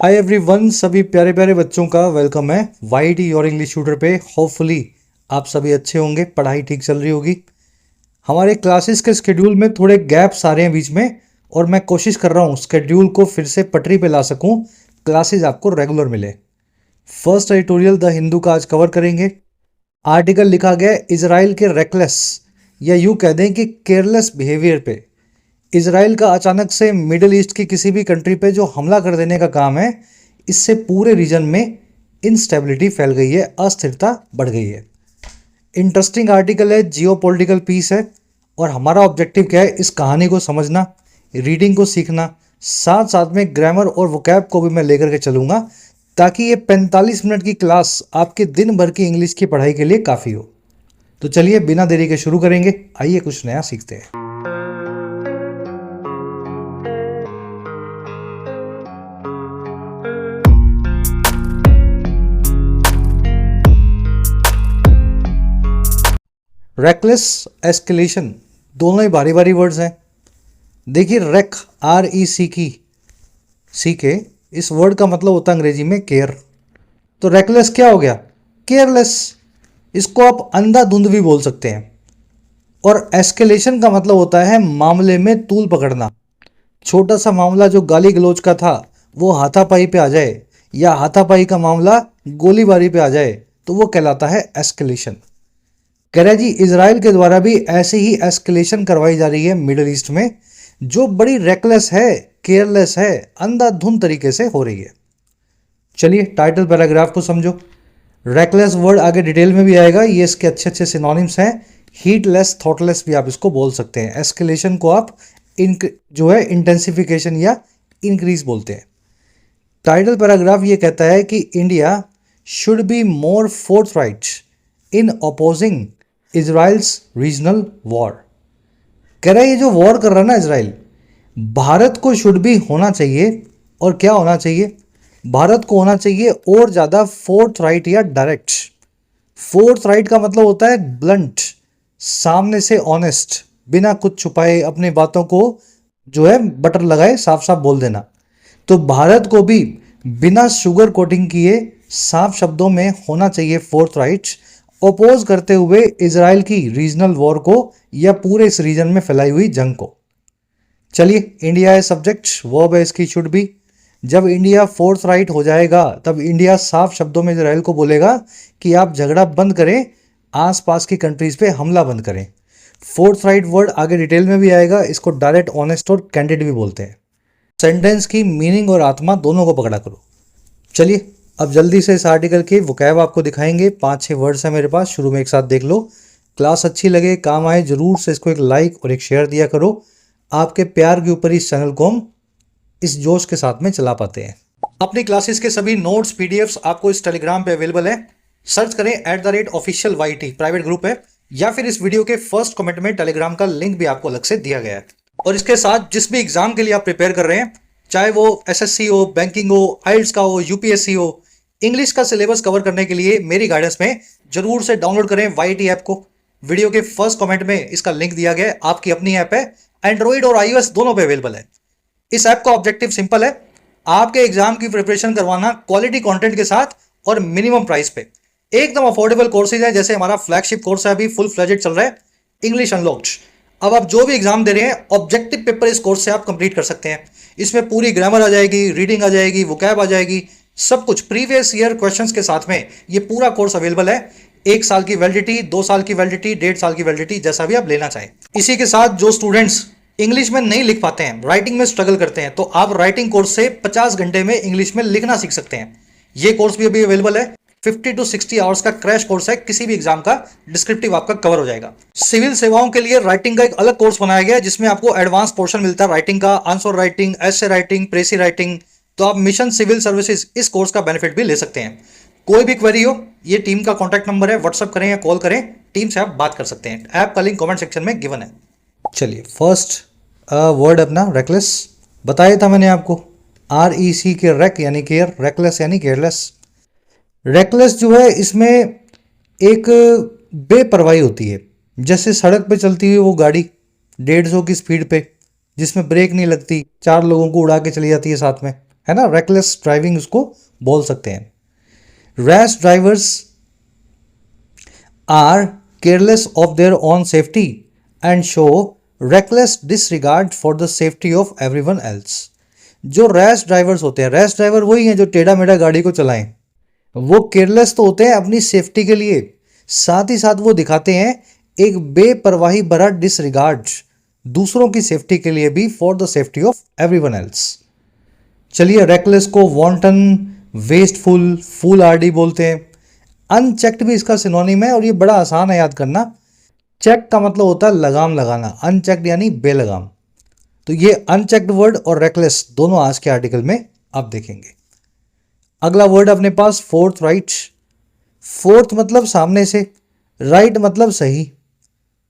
Hi everyone, सभी प्यारे प्यारे बच्चों का वेलकम है वाईटी और इंग्लिश ट्यूटर पे। होपफुली आप सभी अच्छे होंगे, पढ़ाई ठीक चल रही होगी। हमारे क्लासेस के स्केड्यूल में थोड़े गैप्स आ रहे हैं बीच में, और मैं कोशिश कर रहा हूँ स्केड्यूल को फिर से पटरी पे ला सकूँ, क्लासेस आपको रेगुलर मिले। फर्स्ट एडिटोरियल द हिंदू का आज कवर करेंगे। आर्टिकल लिखा गया है इजराइल के रेकलेस या यूँ कह दें कि केयरलेस बिहेवियर पे। इजराइल का अचानक से मिडिल ईस्ट की किसी भी कंट्री पे जो हमला कर देने का काम है, इससे पूरे रीजन में इंस्टेबिलिटी फैल गई है, अस्थिरता बढ़ गई है। इंटरेस्टिंग आर्टिकल है, जियोपॉलिटिकल पीस है, और हमारा ऑब्जेक्टिव क्या है, इस कहानी को समझना, रीडिंग को सीखना, साथ साथ में ग्रामर और वोकैब को भी मैं लेकर के चलूँगा, ताकि ये 45 मिनट की क्लास आपके दिन भर की इंग्लिश की पढ़ाई के लिए काफ़ी हो। तो चलिए बिना देरी के शुरू करेंगे, आइए कुछ नया सीखते हैं। रेकलेस, एस्केलेशन, दोनों ही भारी भारी वर्ड्स हैं। देखिए, रेक REC इस वर्ड का मतलब होता है अंग्रेजी में केयर। तो रेकलेस क्या हो गया? केयरलेस। इसको आप अंधाधुंध भी बोल सकते हैं। और एस्केलेशन का मतलब होता है मामले में तूल पकड़ना। छोटा सा मामला जो गाली गलौज का था वो हाथापाई पे आ जाए, या हाथापाई का मामला गोलीबारी पे आ जाए, तो वो कहलाता है एस्केलेशन। कह रहा है जी, इजराइल के द्वारा भी ऐसे ही एस्केलेशन करवाई जा रही है मिडिल ईस्ट में, जो बड़ी रेकलेस है, केयरलेस है, अंधाधुंध तरीके से हो रही है। चलिए टाइटल पैराग्राफ को समझो। रेकलेस वर्ड आगे डिटेल में भी आएगा, ये इसके अच्छे अच्छे सिनोनिम्स हैं। हीटलेस, थॉटलेस भी आप इसको बोल सकते हैं। एस्केलेशन को आप जो है इंटेंसिफिकेशन या इंक्रीज बोलते हैं। टाइटल पैराग्राफ ये कहता है कि India should be more forthright in opposing Israel's regional war. कह रहा है ये जो वॉर कर रहा है ना इजराइल, भारत को शुड भी होना चाहिए। और क्या होना चाहिए? भारत को होना चाहिए और ज़्यादा फोर्थ राइट या डायरेक्ट। फोर्थ राइट का मतलब होता है ब्लंट, सामने से ऑनेस्ट, बिना कुछ छुपाए अपनी बातों को जो है बटर लगाए साफ साफ बोल देना। तो भारत को भी बिना शुगर कोटिंग किए साफ शब्दों में होना चाहिए फोर्थ राइट, ओपोज करते हुए इजराइल की रीजनल वॉर को या पूरे इस रीजन में फैलाई हुई जंग को। चलिए, इंडिया है सब्जेक्ट, वर्ब है इसकी शुड बी। जब इंडिया फोर्थ राइट हो जाएगा तब इंडिया साफ शब्दों में इजराइल को बोलेगा कि आप झगड़ा बंद करें, आसपास की कंट्रीज पे हमला बंद करें। फोर्थ राइट वर्ड आगे डिटेल में भी आएगा, इसको डायरेक्ट, ऑनेस्ट और कैंडिड भी बोलते हैं। सेंटेंस की मीनिंग और आत्मा दोनों को पकड़ा करो। चलिए अब जल्दी से इस आर्टिकल के वोकैब आपको दिखाएंगे। 5-6 वर्ड्स हैं मेरे पास, शुरू में एक साथ देख लो। क्लास अच्छी लगे, काम आए, जरूर से इसको एक लाइक और एक शेयर दिया करो। आपके प्यार के ऊपर इस चैनल को हम इस जोश के साथ में चला पाते हैं। अपनी क्लासेस के सभी नोट्स PDFs आपको इस टेलीग्राम पे अवेलेबल है। सर्च करें @official YT, प्राइवेट ग्रुप है, या फिर इस वीडियो के फर्स्ट कमेंट में टेलीग्राम का लिंक भी आपको अलग से दिया गया है। और इसके साथ जिस भी एग्जाम के लिए आप प्रिपेयर कर रहे हैं, चाहे वो SSC हो, बैंकिंग हो, आइल्स का हो, UPSC हो, इंग्लिश का सिलेबस कवर करने के लिए मेरी गाइडेंस में जरूर से डाउनलोड करें YT ऐप को। वीडियो के फर्स्ट कमेंट में इसका लिंक दिया गया है। आपकी अपनी ऐप है, एंड्रॉइड और iOS दोनों पे अवेलेबल है। इस ऐप का ऑब्जेक्टिव सिंपल है, आपके एग्जाम की प्रिपरेशन करवाना क्वालिटी कंटेंट के साथ और मिनिमम प्राइस पे। एकदम अफोर्डेबल कोर्सेज है, जैसे हमारा फ्लैगशिप कोर्स है, अभी फुल फ्लेजेड चल रहा है, इंग्लिश अनलॉक्ड। अब आप जो भी एग्जाम दे रहे हैं, ऑब्जेक्टिव पेपर इस कोर्स से आप कंप्लीट कर सकते हैं। इसमें पूरी ग्रामर आ जाएगी, रीडिंग आ जाएगी, वोकैब आ जाएगी, सब कुछ प्रीवियस ईयर क्वेश्चंस के साथ में ये पूरा कोर्स अवेलेबल है। 1 साल की वैलिडिटी, 2 साल की वैलिडिटी, 1.5 साल की वैलिडिटी, जैसा भी आप लेना चाहें। इसी के साथ जो स्टूडेंट्स इंग्लिश में नहीं लिख पाते हैं, राइटिंग में स्ट्रगल करते हैं, तो आप राइटिंग कोर्स से 50 घंटे में इंग्लिश में लिखना सीख सकते हैं। ये कोर्स भी अभी अवेलेबल है। 50 to 60 आवर्स का क्रैश कोर्स है, किसी भी एग्जाम का डिस्क्रिप्टिव आपका कवर हो जाएगा। सिविल सेवाओं के लिए राइटिंग का एक अलग कोर्स बनाया गया है, जिसमें आपको एडवांस पोर्शन मिलता है राइटिंग का, answer writing, essay writing, प्रेसी writing. तो आप मिशन सिविल सर्विसेज इस कोर्स का बेनिफिट भी ले सकते हैं। कोई भी क्वेरी हो, ये टीम का कॉन्टैक्ट नंबर है, व्हाट्सअप करें या कॉल करें, टीम से आप बात कर सकते हैं। ऐप का लिंक कमेंट सेक्शन में गिवन है। चलिए, फर्स्ट वर्ड अपना रेकलेस बताया था मैंने आपको। REC के रेक यानी केयर, रेकलेस यानी केयरलेस। रेकलेस जो है, इसमें एक बेपरवाही होती है। जैसे सड़क पे चलती हुई वो गाड़ी 150 की स्पीड पे, जिसमें ब्रेक नहीं लगती, 4 लोगों को उड़ा के चली जाती है साथ में, है ना, रेकलेस ड्राइविंग उसको बोल सकते हैं। Rash drivers are careless of their own safety and show reckless disregard for the safety of everyone else. जो रैश ड्राइवर्स होते हैं, रैश ड्राइवर वही हैं जो टेढ़ा मेढ़ा गाड़ी को चलाएं, वो केयरलेस तो होते हैं अपनी सेफ्टी के लिए, साथ ही साथ वो दिखाते हैं एक बेपरवाही भरा डिसरिगार्ड दूसरों की सेफ्टी के लिए भी, for the safety of everyone else. चलिए, रेकलेस को वॉन्टन, वेस्टफुल, फूल आरडी बोलते हैं। अनचेक्ड भी इसका सिनोनिम है और ये बड़ा आसान है याद करना। चेक का मतलब होता है लगाम लगाना, अनचेक्ड यानी बेलगाम। तो ये अनचेक्ड वर्ड और रेकलेस दोनों आज के आर्टिकल में आप देखेंगे। अगला वर्ड अपने पास फोर्थ राइट। फोर्थ मतलब सामने से, राइट मतलब सही।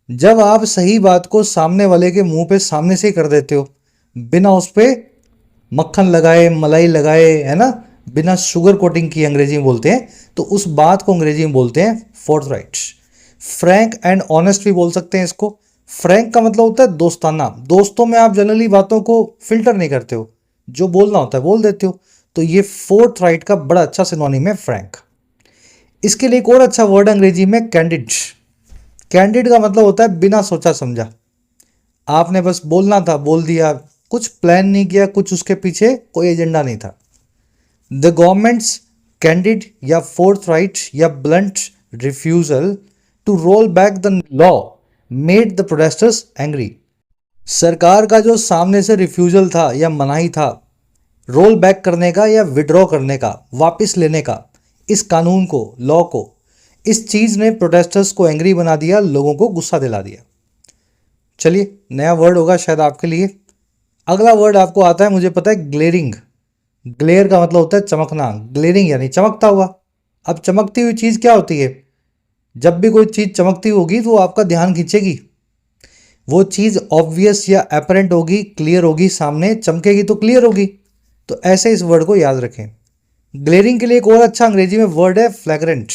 जब आप सही बात को सामने वाले के मुंह पे सामने से ही कर देते हो, बिना उस पर मक्खन लगाए, मलाई लगाए, है ना, बिना शुगर कोटिंग की अंग्रेजी में बोलते हैं, तो उस बात को अंग्रेजी में बोलते हैं fourth right. Frank and honest भी बोल सकते हैं इसको। फ्रैंक का मतलब होता है दोस्ताना। दोस्तों में आप जनरली बातों को फिल्टर नहीं करते हो, जो बोलना होता है बोल देते हो। तो ये फोर्थ राइट का बड़ा अच्छा सिनोनिम है फ्रैंक। इसके लिए एक और अच्छा वर्ड अंग्रेजी में कैंडिड। कैंडिड का मतलब होता है बिना सोचा समझा। आपने बस बोलना था, बोल दिया, कुछ प्लान नहीं किया, कुछ उसके पीछे कोई एजेंडा नहीं था। द गवर्नमेंट्स कैंडिड या फोर्थ राइट या blunt refusal to roll back the law made the protesters angry. सरकार का जो सामने से रिफ्यूजल था या मनाही था रोल बैक करने का या विड्रॉ करने का, वापस लेने का, इस कानून को, लॉ को, इस चीज़ ने प्रोटेस्टर्स को एंग्री बना दिया, लोगों को गुस्सा दिला दिया। चलिए, नया वर्ड होगा शायद आपके लिए। अगला वर्ड आपको आता है, मुझे पता है, ग्लेरिंग। ग्लेयर का मतलब होता है चमकना, ग्लेरिंग यानी चमकता हुआ। अब चमकती हुई चीज़ क्या होती है? जब भी कोई चीज़ चमकती होगी तो वो आपका ध्यान खींचेगी। वो चीज़ ऑब्वियस या एपरेंट होगी, क्लियर होगी, सामने चमकेगी तो क्लियर होगी। तो ऐसे इस वर्ड को याद रखें। ग्लेरिंग के लिए एक और अच्छा अंग्रेजी में वर्ड है फ्लैग्रेंट।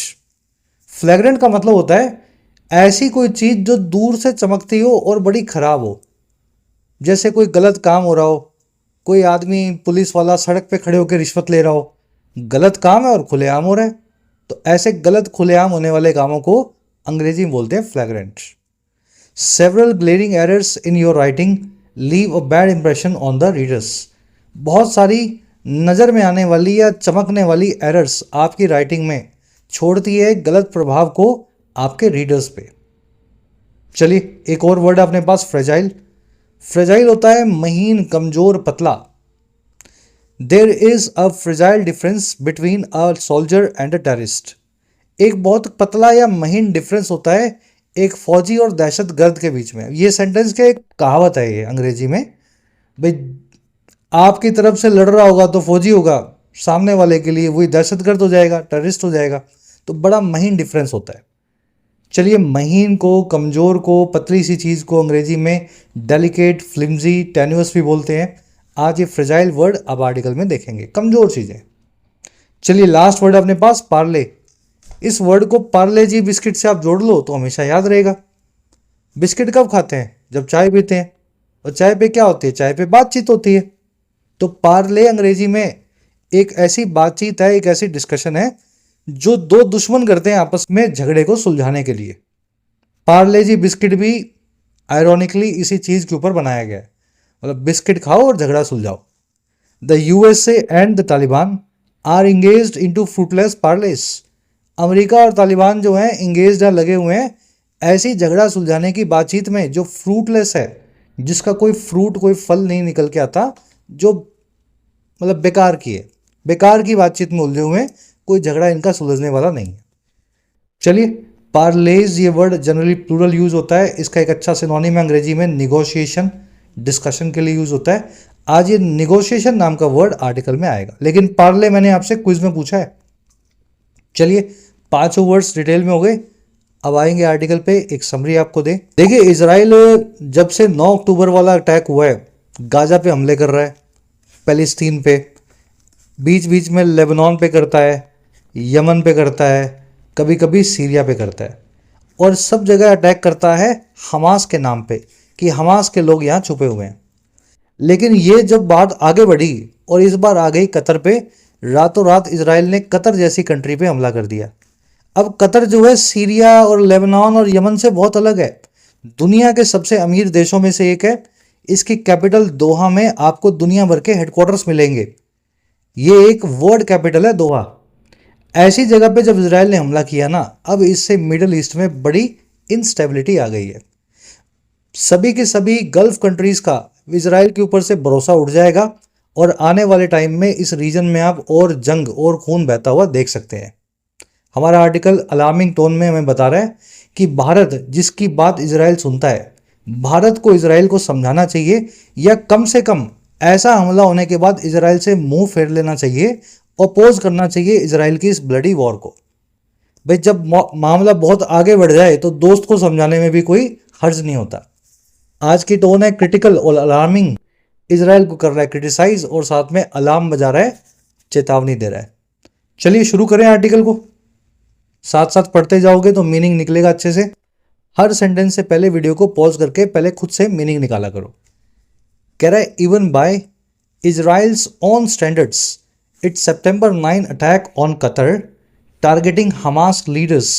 फ्लैग्रेंट का मतलब होता है ऐसी कोई चीज़ जो दूर से चमकती हो और बड़ी खराब हो। जैसे कोई गलत काम हो रहा हो, कोई आदमी, पुलिस वाला सड़क पे खड़े होकर रिश्वत ले रहा हो, गलत काम है और खुलेआम हो रहा है, तो ऐसे गलत खुलेआम होने वाले कामों को अंग्रेजी में बोलते हैं फ्लैग्रेंट। Several glaring errors in your writing leave a bad impression on the readers. बहुत सारी नज़र में आने वाली या चमकने वाली एरर्स आपकी राइटिंग में छोड़ती है गलत प्रभाव को आपके रीडर्स पे। चलिए, एक और वर्ड अपने पास फ्रेजाइल। फ्रेजाइल होता है महीन, कमजोर, पतला। There is a fragile difference between a soldier and a terrorist. एक बहुत पतला या महीन डिफरेंस होता है एक फौजी और दहशत गर्द के बीच में। ये सेंटेंस के एक कहावत है ये अंग्रेजी में। भाई, आपकी तरफ से लड़ रहा होगा तो फौजी होगा, सामने वाले के लिए वही दहशतगर्द हो जाएगा, टेररिस्ट हो जाएगा। तो बड़ा महीन डिफरेंस होता है। चलिए, महीन को, कमज़ोर को, पतली सी चीज़ को अंग्रेजी में डेलिकेट, फ्लिम्जी, टेन्यूअस भी बोलते हैं। आज ये फ्रेजाइल वर्ड अब आर्टिकल में देखेंगे, कमज़ोर चीज़ें। चलिए, लास्ट वर्ड अपने पास पार्ले। इस वर्ड को पार्ले जी बिस्किट से आप जोड़ लो तो हमेशा याद रहेगा। बिस्किट कब खाते हैं? जब चाय पीते हैं। और चाय पे क्या होती है? चाय पे बातचीत होती है। तो पार्ले अंग्रेजी में एक ऐसी बातचीत है, एक ऐसी डिस्कशन है जो दो दुश्मन करते हैं आपस में झगड़े को सुलझाने के लिए। पार्ले जी बिस्किट भी आयरॉनिकली इसी चीज़ के ऊपर बनाया गया है, मतलब बिस्किट खाओ और झगड़ा सुलझाओ। The USA and the Taliban are engaged into fruitless parleys. America और तालिबान जो हैं इंगेज्ड हैं, लगे हुए हैं ऐसी झगड़ा सुलझाने की बातचीत में जो फ्रूटलेस है, जिसका कोई फ्रूट, कोई फल नहीं निकल के आता, जो मतलब बेकार की है, बेकार की बातचीत में उलझे हुए हैं, कोई झगड़ा इनका सुलझने वाला नहीं है। चलिए, पार्लेज ये वर्ड जनरली प्लूरल यूज होता है। इसका एक अच्छा सिनोनिम है अंग्रेजी में निगोशिएशन, डिस्कशन के लिए यूज होता है। आज ये निगोशिएशन नाम का वर्ड आर्टिकल में आएगा, लेकिन पार्ले मैंने आपसे क्विज में पूछा है। चलिए, पांचों वर्ड्स डिटेल में हो गए। अब आएंगे आर्टिकल पे, एक समरी आपको दे। देखिए, इजराइल जब से 9 अक्टूबर वाला अटैक हुआ है, गाजा पे हमले कर रहा है, पैलेस्तीन पे, बीच बीच में लेबनान पे करता है, यमन पे करता है, कभी कभी सीरिया पे करता है, और सब जगह अटैक करता है हमास के नाम पे कि हमास के लोग यहाँ छुपे हुए हैं। लेकिन ये जब बात आगे बढ़ी और इस बार आ गई कतर पे। रातों रात इसराइल ने कतर जैसी कंट्री पे हमला कर दिया। अब कतर जो है सीरिया और लेबनान और यमन से बहुत अलग है। दुनिया के सबसे अमीर देशों में से एक है। इसकी कैपिटल दोहा में आपको दुनिया भर के हेडक्वार्टर्स मिलेंगे। ये एक वर्ल्ड कैपिटल है दोहा। ऐसी जगह पे जब इसराइल ने हमला किया ना, अब इससे मिडिल ईस्ट में बड़ी इंस्टेबिलिटी आ गई है। सभी के सभी गल्फ कंट्रीज का इसराइल के ऊपर से भरोसा उठ जाएगा और आने वाले टाइम में इस रीजन में आप और जंग और खून बहता हुआ देख सकते हैं। हमारा आर्टिकल अलार्मिंग टोन में हमें बता रहा है कि भारत जिसकी बात इसराइल सुनता है, भारत को इसराइल को समझाना चाहिए या कम से कम ऐसा हमला होने के बाद इसराइल से मुंह फेर लेना चाहिए, अपोज करना चाहिए इसराइल की इस ब्लडी वॉर को। भाई जब मामला बहुत आगे बढ़ जाए तो दोस्त को समझाने में भी कोई हर्ज नहीं होता। आज की टोन है क्रिटिकल और अलार्मिंग। इसराइल को कर रहा है क्रिटिसाइज और साथ में अलार्म बजा रहा है, चेतावनी दे रहा है। चलिए शुरू करें आर्टिकल को। साथ साथ पढ़ते जाओगे तो मीनिंग निकलेगा अच्छे से। हर सेंटेंस से पहले वीडियो को पॉज करके पहले खुद से मीनिंग निकाला करो। कह रहा है even bye Israel's own standards it's September 9 attack on Qatar targeting Hamas leaders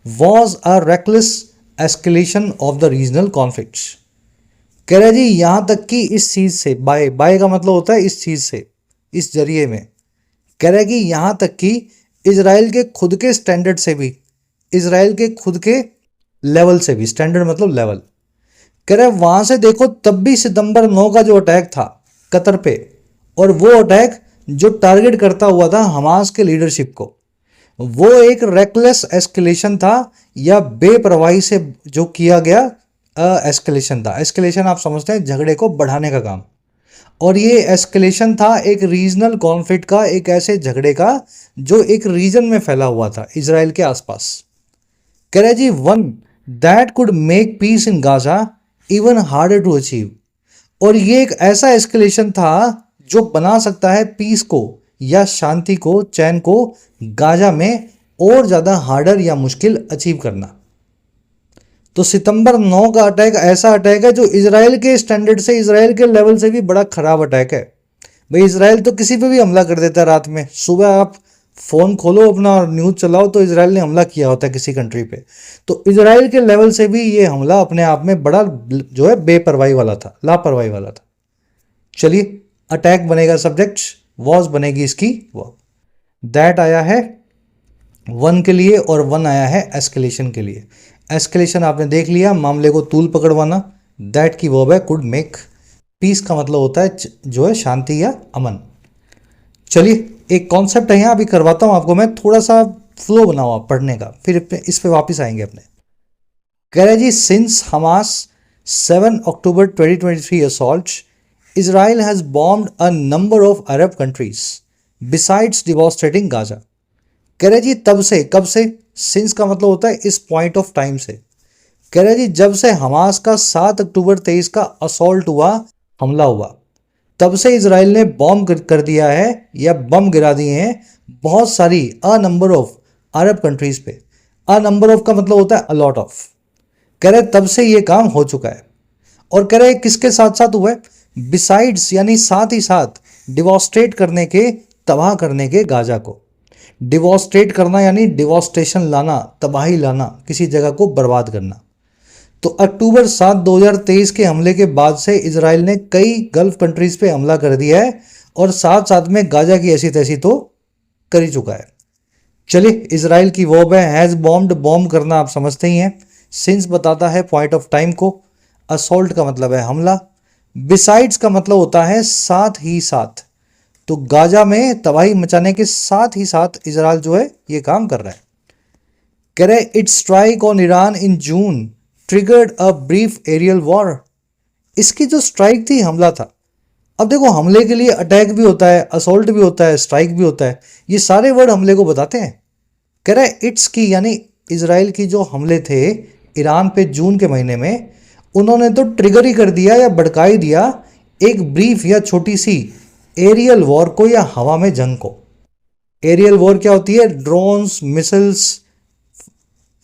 was a reckless escalation of the regional conflicts. कह रहा है जी यहाँ तक कि इस चीज़ से, बाय का मतलब होता है इस चीज़ से, इस जरिए में। कह रहा है कि यहाँ तक कि इसराइल के खुद के स्टैंडर्ड से भी, इसराइल के खुद के लेवल से भी, स्टैंडर्ड मतलब लेवल। कह रहा है वहाँ से देखो तब भी सितंबर 9 का जो अटैक था कतर पे, और वो अटैक जो टारगेट करता हुआ था हमास के लीडरशिप को, वो एक रेकलेस एस्केलेशन था या बेपरवाही से जो किया गया एस्केलेशन था। एस्केलेशन आप समझते हैं झगड़े को बढ़ाने का काम, और ये एस्केलेशन था एक रीजनल कॉन्फ्लिक्ट का, एक ऐसे झगड़े का जो एक रीजन में फैला हुआ था इसराइल के आसपास। कह रहे जी one that could make peace in Gaza even harder to achieve. और ये एक ऐसा एस्केलेशन था जो बना सकता है पीस को या शांति को, चैन को गाजा में और ज़्यादा हार्डर या मुश्किल अचीव करना। तो सितंबर 9 का अटैक ऐसा अटैक है जो इसराइल के स्टैंडर्ड से, इसराइल के लेवल से भी बड़ा खराब अटैक है। भाई इसराइल तो किसी पे भी हमला कर देता है रात में। सुबह आप फ़ोन खोलो अपना और न्यूज़ चलाओ तो इसराइल ने हमला किया होता है किसी कंट्री पे। तो इसराइल के लेवल से भी ये हमला अपने आप में बड़ा जो है बेपरवाही वाला था, लापरवाही वाला था। चलिए अटैक बनेगा सब्जेक्ट, वॉज बनेगी इसकी वर्ब। दैट आया है वन के लिए और वन आया है एस्केलेशन के लिए। एस्केलेशन आपने देख लिया, मामले को तूल पकड़वाना। दैट की वर्ब है कुड मेक। पीस का मतलब होता है जो है शांति या अमन। चलिए एक कॉन्सेप्ट है यहाँ, अभी करवाता हूँ आपको मैं, थोड़ा सा फ्लो बनाओ आप पढ़ने का, फिर इस पे वापस आएंगे अपने। कह रहे जी since Hamas 7 October 2023 assault Israel has bombed a number of Arab countries besides devastating Gaza। कह रहे जी तब से, कब से, सिंस का मतलब होता है इस पॉइंट ऑफ टाइम से। कह रहे जी जब से हमास का 7 अक्टूबर 23 का असॉल्ट हुआ, हमला हुआ, तब से इसराइल ने बॉम्ब कर दिया है या बम गिरा दिए हैं बहुत सारी a number of Arab countries पे। अ नंबर ऑफ का मतलब होता है अलॉट ऑफ। कह रहे तब से ये काम हो चुका है। और कह रहे किसके साथ साथ हुआ है, बिसाइड्स यानी साथ ही साथ, डिवोस्ट्रेट करने के, तबाह करने के गाजा को। डिवोस्ट्रेट करना यानी डिवोस्टेशन लाना, तबाही लाना, किसी जगह को बर्बाद करना। तो अक्टूबर 7 2023 के हमले के बाद से इसराइल ने कई गल्फ कंट्रीज पे हमला कर दिया है और साथ साथ में गाजा की ऐसी तैसी तो कर ही चुका है। चलिए इसराइल की वर्ब है हैज़ बॉम्ब्ड। बॉम्ब करना आप समझते ही हैं। सिंस बताता है पॉइंट ऑफ टाइम को। असॉल्ट का मतलब है हमला। बिसाइड्स का मतलब होता है साथ ही साथ। तो गाजा में तबाही मचाने के साथ ही साथ इसराइल जो है ये काम कर रहा है। कह रहे its strike on Iran in June triggered a brief aerial war. इसकी जो स्ट्राइक थी, हमला था। अब देखो हमले के लिए अटैक भी होता है, असॉल्ट भी होता है, स्ट्राइक भी होता है, ये सारे वर्ड हमले को बताते हैं। कह रहा है इट्स की यानी इसराइल की जो हमले थे ईरान पे जून के महीने में, उन्होंने तो ट्रिगर ही कर दिया या भड़का ही दिया एक ब्रीफ या छोटी सी एरियल वॉर को या हवा में जंग को। एरियल वॉर क्या होती है, ड्रोन्स, मिसाइल्स,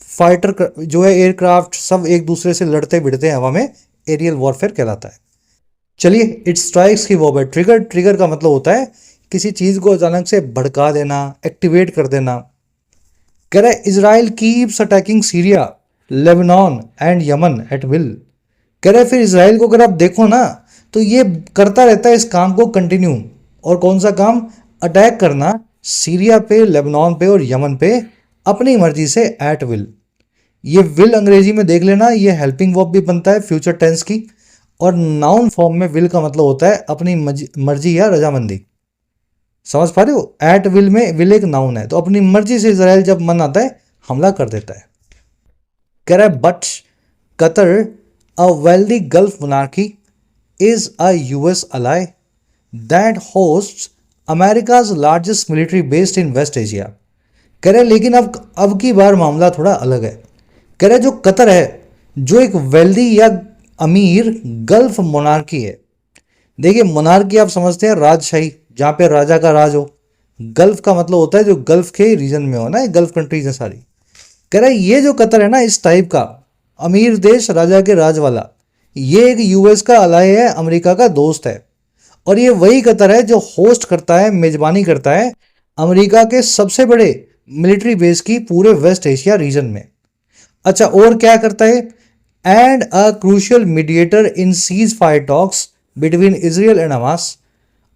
फाइटर जो है एयरक्राफ्ट सब एक दूसरे से लड़ते भिड़ते हैं हवा में, एरियल वॉरफेयर कहलाता है। चलिए, इट स्ट्राइक्स की वर्ब है ट्रिगर। ट्रिगर का मतलब होता है किसी चीज को अचानक से भड़का देना, एक्टिवेट कर देना। कह रहा है Israel keeps attacking Syria, Lebanon and Yemen at will. कह रहा है फिर इसराइल को अगर आप देखो ना तो ये करता रहता है इस काम को कंटिन्यू। और कौन सा काम? अटैक करना सीरिया पे, लेबनान पे और यमन पे अपनी मर्जी से एट विल। ये विल अंग्रेजी में देख लेना, ये हेल्पिंग वर्ब भी बनता है फ्यूचर टेंस की। और नाउन फॉर्म में विल का मतलब होता है अपनी मर्जी या रजामंदी। समझ पा रहे हो? एट विल में विल एक नाउन है, तो अपनी मर्जी से इसराइल जब मन आता है हमला कर देता है। कह रहा है but Qatar a wealthy Gulf monarchy is a US ally that hosts America's largest military based in West Asia. कह रहे लेकिन अब की बार मामला थोड़ा अलग है। कह रहे जो कतर है, जो एक वेल्दी या अमीर गल्फ मोनार्की है। देखिए मोनार्की आप समझते हैं राजशाही, जहाँ पे राजा का राज हो। गल्फ का मतलब होता है जो गल्फ के रीजन में हो ना, ये गल्फ कंट्रीज है सारी। कह रहा है ये जो कतर है ना, इस टाइप का अमीर देश, राजा के राज वाला, ये एक यूएस का अलाई है, अमेरिका का दोस्त है। और ये वही कतर है जो होस्ट करता है, मेजबानी करता है अमेरिका के सबसे बड़े मिलिट्री बेस की पूरे वेस्ट एशिया रीजन में। अच्छा, और क्या करता है? And a crucial mediator in cease fire talks between Israel and Hamas.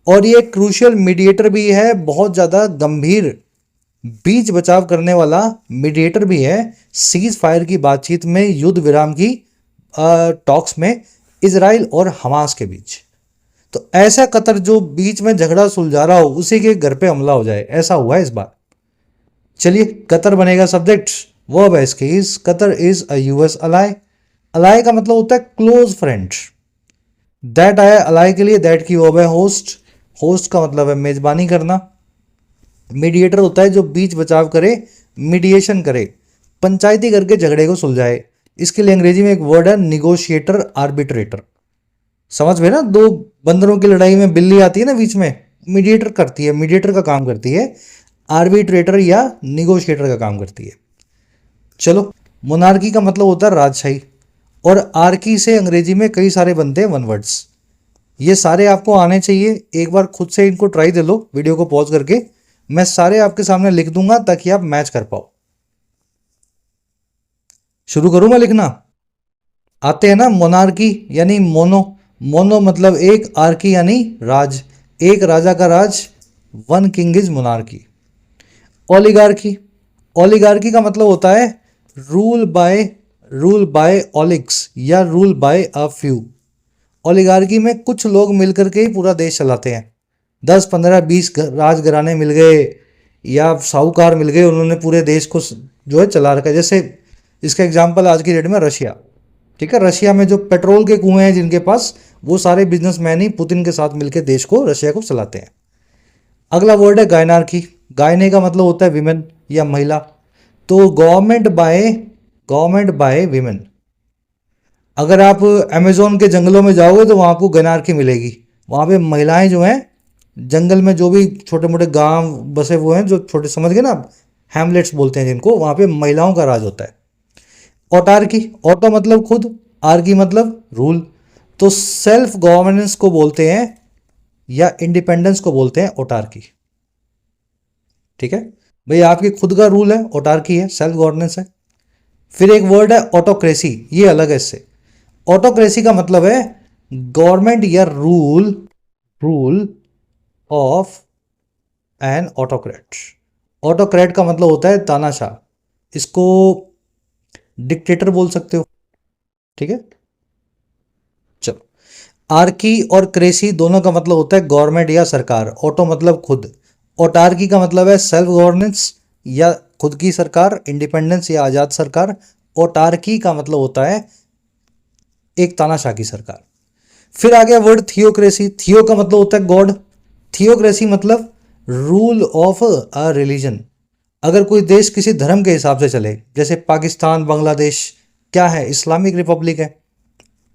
और ये क्रूशियल मीडिएटर भी है, बहुत ज़्यादा गंभीर बीच बचाव करने वाला मीडिएटर भी है सीज फायर की बातचीत में, युद्ध विराम की टॉक्स में इजराइल और हमास के बीच। तो ऐसा कतर जो बीच में झगड़ा सुलझा रहा हो, उसी के घर पे हमला हो जाए, ऐसा हुआ है इस बार। चलिए, कतर बनेगा सब्जेक्ट, वर्ब है इसके is. Qatar is a US ally. Ally का मतलब होता है क्लोज फ्रेंड। दैट आया अलाई के लिए, दैट की वर्ब है होस्ट। होस्ट का मतलब है मेजबानी करना। मीडिएटर होता है जो बीच बचाव करे, मीडिएशन करे, पंचायती करके झगड़े को सुलझाए। इसके लिए अंग्रेजी में एक वर्ड है निगोशिएटर, आर्बिट्रेटर। समझ में ना, दो बंदरों की लड़ाई में बिल्ली आती है ना बीच में, मीडिएटर करती है, मीडिएटर का काम करती है। आर्बिट्रेटर या निगोशिएटर का काम करती है। चलो, मोनार्की का मतलब होता है राजशाही। और आर्की से अंग्रेजी में कई सारे बनते हैं वन वर्ड्स। ये सारे आपको आने चाहिए, एक बार खुद से इनको ट्राई दे लो वीडियो को पॉज करके। मैं सारे आपके सामने लिख दूंगा ताकि आप मैच कर पाओ। शुरू करूं मैं लिखना? आते हैं ना। मोनार्की यानी मोनो, मोनो मतलब एक, आर्की यानी राज, एक राजा का राज, one king is monarchy. Oligarchy, oligarchy का मतलब होता है रूल बाय ओलिग्स या rule by a few. Oligarchy में कुछ लोग मिलकर के ही पूरा देश चलाते हैं। 10 15 20 राजघराने मिल गए या साहूकार मिल गए, उन्होंने पूरे देश को जो है चला रखा है। जैसे इसका एग्जांपल आज की डेट में रशिया। ठीक है, रशिया में जो पेट्रोल के कुएं हैं जिनके पास, वो सारे बिजनेसमैन ही पुतिन के साथ मिलकर देश को, रशिया को चलाते हैं। अगला वर्ड है गायनार्की। गायने का मतलब होता है विमेन या महिला। तो गवर्नमेंट बाय विमेन। अगर आप अमेजोन के जंगलों में जाओगे तो वहाँ आपको गायनार्की मिलेगी। वहाँ पे महिलाएं जो हैं, जंगल में जो भी छोटे मोटे गांव बसे हुए हैं, जो छोटे, समझ गए ना आप, हैमलेट्स बोलते हैं जिनको, वहाँ पे महिलाओं का राज होता है। ऑटार्की, ऑटो मतलब खुद, आर्की मतलब रूल। तो सेल्फ गवर्नेंस को बोलते हैं या इंडिपेंडेंस को बोलते हैं ऑटार्की। ठीक है भाई, आपकी खुद का रूल है, ऑटार्की है, सेल्फ गवर्नेंस है। फिर एक वर्ड है ऑटोक्रेसी, ये अलग है इससे। ऑटोक्रेसी का मतलब है गवर्नमेंट या rule of an autocrat. Autocrat का मतलब होता है तानाशाह, इसको डिक्टेटर बोल सकते हो। ठीक है, चलो। आर्की और क्रेसी दोनों का मतलब होता है गवर्नमेंट या सरकार। ऑटो मतलब खुद, ऑटार्की का मतलब है सेल्फ गवर्नेंस या खुद की सरकार, इंडिपेंडेंस या आज़ाद सरकार। ऑटार्की का मतलब होता है एक तानाशाह की सरकार। फिर आ गया वर्ड थियोक्रेसी। थियो का मतलब होता है गॉड, थियोक्रेसी मतलब रूल ऑफ अ रिलीजन। अगर कोई देश किसी धर्म के हिसाब से चले, जैसे पाकिस्तान, बांग्लादेश क्या है, इस्लामिक रिपब्लिक है,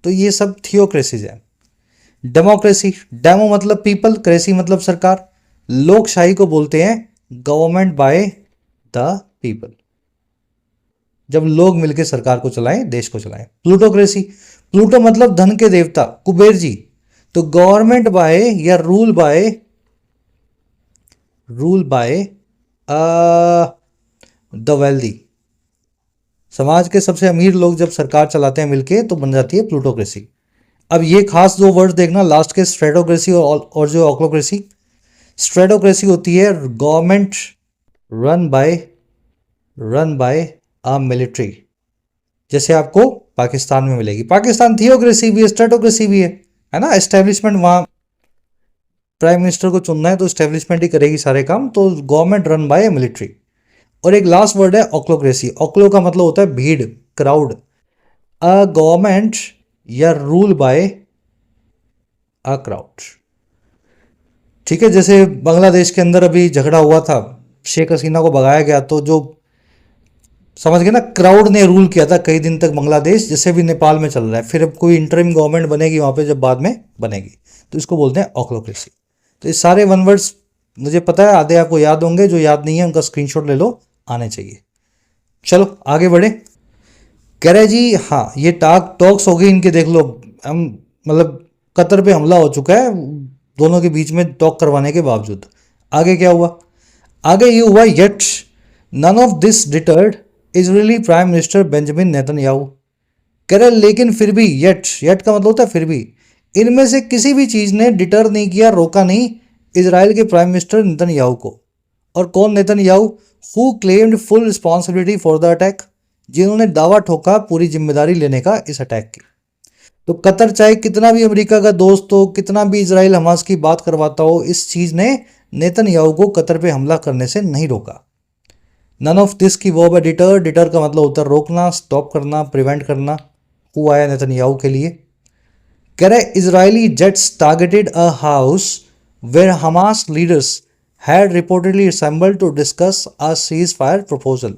तो ये सब थियोक्रेसीज है। डेमोक्रेसी, डेमो मतलब पीपल, क्रेसी मतलब सरकार। लोकशाही को बोलते हैं गवर्नमेंट बाय द पीपल, जब लोग मिलकर सरकार को चलाएं, देश को चलाएं। प्लूटोक्रेसी, प्लूटो मतलब धन के देवता, कुबेर जी। तो गवर्नमेंट बाय या रूल बाय द वेल्दी, समाज के सबसे अमीर लोग जब सरकार चलाते हैं मिलके तो बन जाती है प्लूटोक्रेसी। अब ये खास दो वर्ड देखना लास्ट के, स्ट्रेटोक्रेसी और जो ऑक्लोक्रेसी। स्ट्रेटोक्रेसी होती है government run by a military, जैसे आपको पाकिस्तान में मिलेगी। पाकिस्तान थियोक्रेसी भी है, स्ट्रेटोक्रेसी भी है ना। एस्टेब्लिशमेंट, वहाँ प्राइम मिनिस्टर को चुनना है तो एस्टेब्लिशमेंट ही करेगी सारे काम, तो गवर्नमेंट रन बाय मिलिट्री। और एक लास्ट वर्ड है ऑक्लोक्रेसी। ऑक्लो का मतलब होता है भीड़, क्राउड। अ गवर्नमेंट या रूल बाय अ क्राउड। ठीक है, जैसे बांग्लादेश के अंदर अभी झगड़ा हुआ था, शेख हसीना को भगाया गया, तो जो समझ गए ना, क्राउड ने रूल किया था कई दिन तक बांग्लादेश, जैसे भी नेपाल में चल रहा है। फिर अब कोई इंटरिम गवर्नमेंट बनेगी वहाँ पे जब बाद में बनेगी, तो इसको बोलते हैं ऑक्लोक्रेसी। तो ये सारे वन वर्ड्स मुझे पता है आधे आपको याद होंगे, जो याद नहीं है उनका स्क्रीनशॉट ले लो, आने चाहिए। चलो आगे बढ़े। कह रहे जी हाँ, ये टॉक्स हो गई इनके, देख लो हम, मतलब कतर पे हमला हो चुका है दोनों के बीच में टॉक करवाने के बावजूद। आगे क्या हुआ? आगे ये हुआ, yet none of this deterred Israeli Prime Minister Benjamin Netanyahu. कह रहे लेकिन फिर भी, येट का मतलब होता है फिर भी, इनमें से किसी भी चीज़ ने डिटर नहीं किया, रोका नहीं इजराइल के प्राइम मिनिस्टर नेतन्याहू को। और कौन Netanyahu? Who claimed full responsibility for the attack, जिन्होंने दावा ठोका पूरी जिम्मेदारी लेने का इस अटैक की। तो कतर चाहे कितना भी अमेरिका का दोस्त हो, कितना भी इजराइल हमास की बात करवाता हो, इस चीज़ ने नेतन्याहू को कतर पे हमला करने से नहीं रोका। नन ऑफ दिस की वर्ब है डिटर। डिटर का मतलब होता है रोकना, स्टॉप करना, प्रिवेंट करना। हु आया नेतन्याहू के लिए। कह रहे Israeli jets targeted a house where Hamas leaders had reportedly assembled to discuss a ceasefire proposal.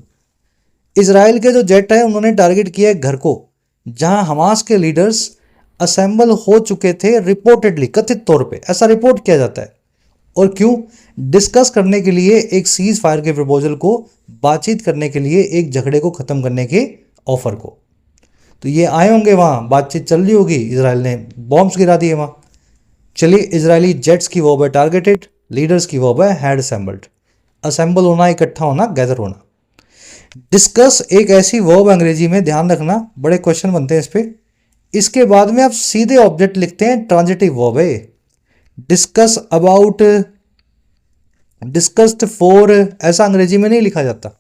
Israel के जो जेट है उन्होंने टारगेट किया घर को जहां हमास के लीडर्स असेंबल हो चुके थे, रिपोर्टेडली, कथित तौर पे ऐसा रिपोर्ट किया जाता है। और क्यों? डिस्कस करने के लिए, एक सीज फायर के प्रपोजल को, बातचीत करने के लिए, एक झगड़े को खत्म करने के ऑफर को। तो ये आए होंगे वहाँ, बातचीत चल रही होगी, इजराइल ने बॉम्ब्स गिरा दिए वहाँ। चलिए, इजरायली जेट्स की वर्ब है टारगेटेड, लीडर्स की वर्ब है हैड असेंबल्ड। असेंबल होना, इकट्ठा होना, गैदर होना। डिस्कस एक ऐसी वर्ब अंग्रेजी में, ध्यान रखना बड़े क्वेश्चन बनते हैं इस पे, इसके बाद में आप सीधे ऑब्जेक्ट लिखते हैं, ट्रांजिटिव वर्ब है। डिस्कस अबाउट, डिस्कस्ड फॉर, ऐसा अंग्रेजी में नहीं लिखा जाता।